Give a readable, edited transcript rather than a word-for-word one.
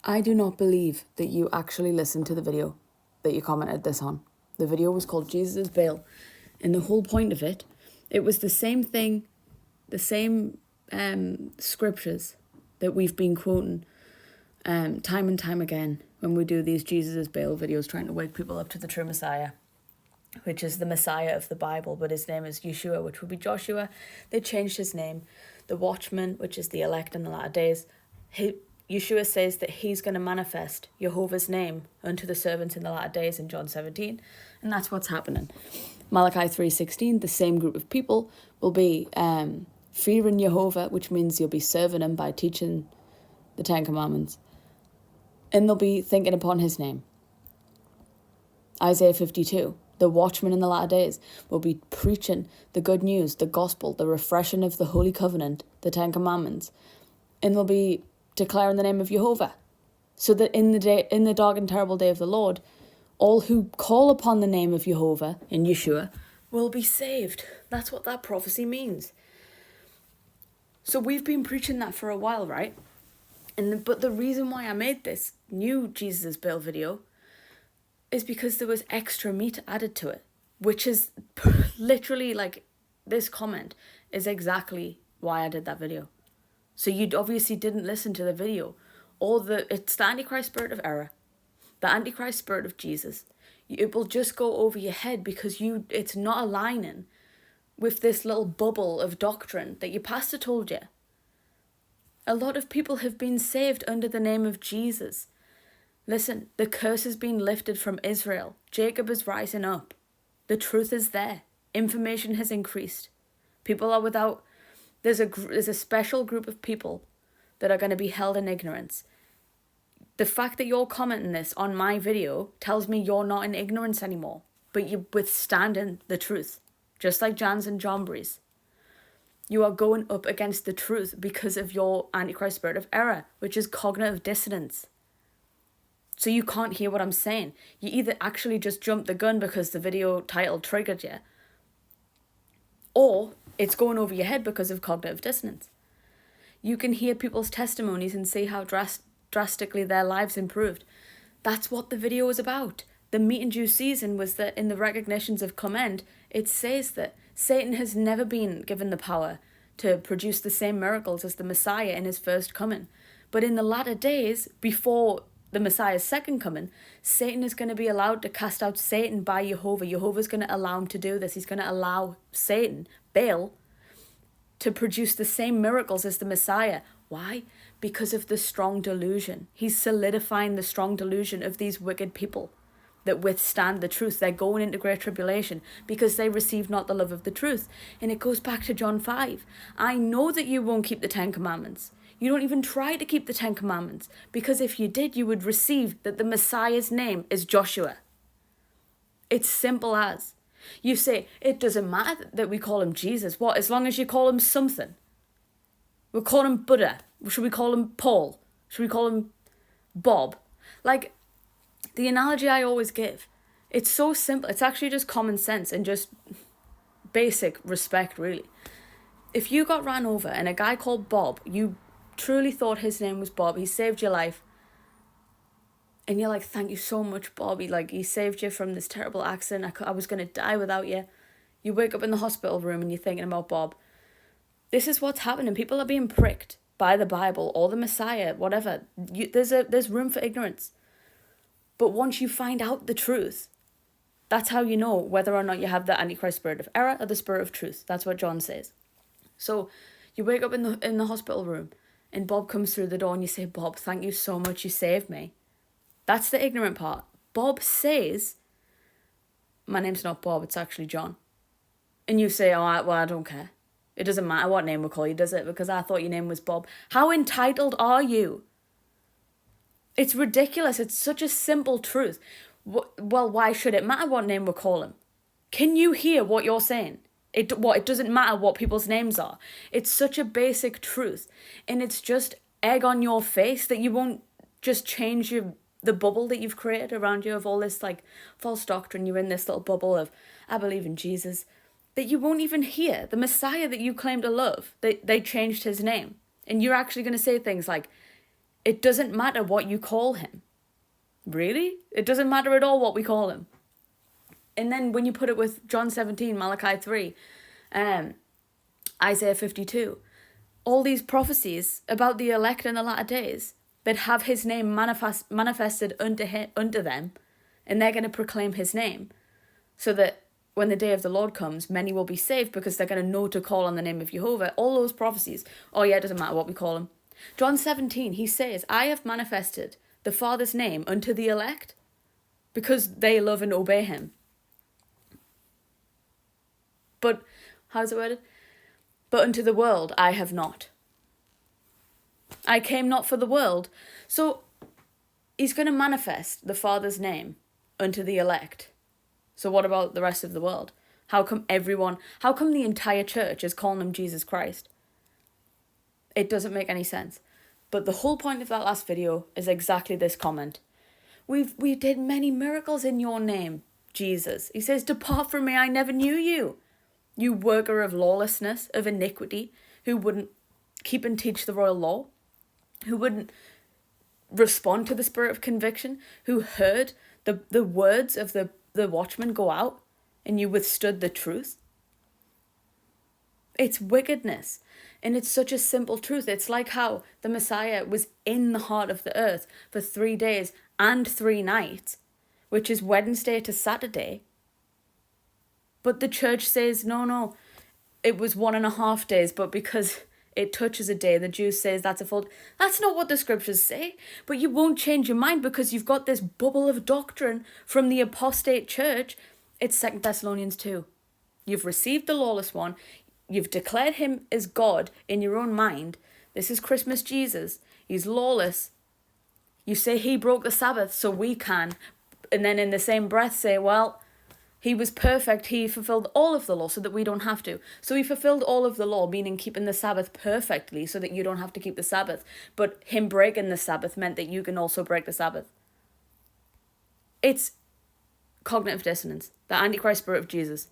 I do not believe that you actually listened to the video that you commented this on. The video was called Jesus is Baal. And the whole point of it, it was the same thing, the same scriptures that we've been quoting time and time again when we do these Jesus is Baal videos trying to wake people up to the true Messiah, which is the Messiah of the Bible, but his name is Yeshua, which would be Joshua. They changed his name. The Watchman, which is the elect in the latter days, Yeshua says that he's going to manifest Jehovah's name unto the servants in the latter days in John 17, and that's what's happening. Malachi 3:16, the same group of people will be fearing Jehovah, which means you'll be serving him by teaching the Ten Commandments, and they'll be thinking upon his name. Isaiah 52, the watchman in the latter days will be preaching the good news, the gospel, the refreshing of the Holy Covenant, the Ten Commandments, and they'll be declaring the name of Jehovah, so that in the dark and terrible day of the Lord, all who call upon the name of Jehovah in Yeshua will be saved. That's what that prophecy means. So we've been preaching that for a while, right? But the reason why I made this new Jesus is Baal video is because there was extra meat added to it, which is literally like this comment is exactly why I did that video. So you obviously didn't listen to the video. It's the Antichrist spirit of error, the Antichrist spirit of Jesus. It will just go over your head because it's not aligning with this little bubble of doctrine that your pastor told you. A lot of people have been saved under the name of Jesus. Listen, the curse has been lifted from Israel. Jacob is rising up. The truth is there. Information has increased. People are without... There's a special group of people that are going to be held in ignorance. The fact that you're commenting this on my video tells me you're not in ignorance anymore, but you're withstanding the truth, just like Jans and Jambres. You are going up against the truth because of your Antichrist spirit of error, which is cognitive dissonance. So you can't hear what I'm saying. You either actually just jumped the gun because the video title triggered you, or it's going over your head because of cognitive dissonance. You can hear people's testimonies and see how drastically their lives improved. That's what the video was about. The meat and juice season was that in the recognitions of commend, it says that Satan has never been given the power to produce the same miracles as the Messiah in his first coming. But in the latter days, before the Messiah's second coming, Satan is going to be allowed to cast out Satan by Jehovah. Jehovah's going to allow him to do this. He's going to allow Satan, Baal, to produce the same miracles as the Messiah. Why? Because of the strong delusion. He's solidifying the strong delusion of these wicked people that withstand the truth. They're going into great tribulation because they receive not the love of the truth. And it goes back to John 5. I know that you won't keep the 10 Commandments. You don't even try to keep the 10 Commandments, because if you did, you would receive that the Messiah's name is Joshua. It's simple as. You say, it doesn't matter that we call him Jesus. What, as long as you call him something? We'll call him Buddha. Should we call him Paul? Should we call him Bob? Like, the analogy I always give, it's so simple. It's actually just common sense and just basic respect, really. If you got ran over and a guy called Bob, you truly thought his name was Bob, he saved your life, and you're like, thank you so much, Bob. He saved you from this terrible accident. I was going to die without you. You wake up in the hospital room and you're thinking about Bob. This is what's happening. People are being pricked by the Bible or the Messiah, whatever. There's room for ignorance. But once you find out the truth, that's how you know whether or not you have the Antichrist spirit of error or the spirit of truth. That's what John says. So you wake up in the hospital room and Bob comes through the door and you say, Bob, thank you so much, you saved me. That's the ignorant part. Bob says, my name's not Bob, it's actually John. And you say, I don't care. It doesn't matter what name we call you, does it? Because I thought your name was Bob. How entitled are you? It's ridiculous. It's such a simple truth. Well, why should it matter what name we call him? Can you hear what you're saying? It doesn't matter what people's names are. It's such a basic truth. And it's just egg on your face that you won't just change the bubble that you've created around you of all this like false doctrine. You're in this little bubble of, I believe in Jesus, that you won't even hear. The Messiah that you claim to love, they changed his name. And you're actually going to say things like, It doesn't matter what you call him. Really? It doesn't matter at all what we call him. And then when you put it with John 17, Malachi 3, Isaiah 52, all these prophecies about the elect in the latter days that have his name manifested unto them, and they're going to proclaim his name, so that when the day of the Lord comes, many will be saved because they're going to know to call on the name of Jehovah. All those prophecies. Oh yeah, it doesn't matter what we call him. John 17, he says, I have manifested the Father's name unto the elect because they love and obey him. But, how's it worded? But unto the world I have not. I came not for the world. So, he's going to manifest the Father's name unto the elect. So what about the rest of the world? How come the entire church is calling him Jesus Christ? It doesn't make any sense. But the whole point of that last video is exactly this comment. We did many miracles in your name, Jesus. He says, depart from me, I never knew you. You worker of lawlessness, of iniquity, who wouldn't keep and teach the royal law, who wouldn't respond to the spirit of conviction, who heard the words of the watchman go out, and you withstood the truth. It's wickedness. And it's such a simple truth. It's like how the Messiah was in the heart of the earth for 3 days and 3 nights, which is Wednesday to Saturday. But the church says, no, it was 1.5 days, but because it touches a day, the Jews says that's a full. That's not what the scriptures say. But you won't change your mind because you've got this bubble of doctrine from the apostate church. It's 2 Thessalonians 2. You've received the lawless one. You've declared him as God in your own mind. This is Christmas Jesus. He's lawless. You say he broke the Sabbath, so we can. And then in the same breath say, well, he was perfect. He fulfilled all of the law so that we don't have to. So he fulfilled all of the law, meaning keeping the Sabbath perfectly so that you don't have to keep the Sabbath. But him breaking the Sabbath meant that you can also break the Sabbath. It's cognitive dissonance. The Antichrist spirit of Jesus.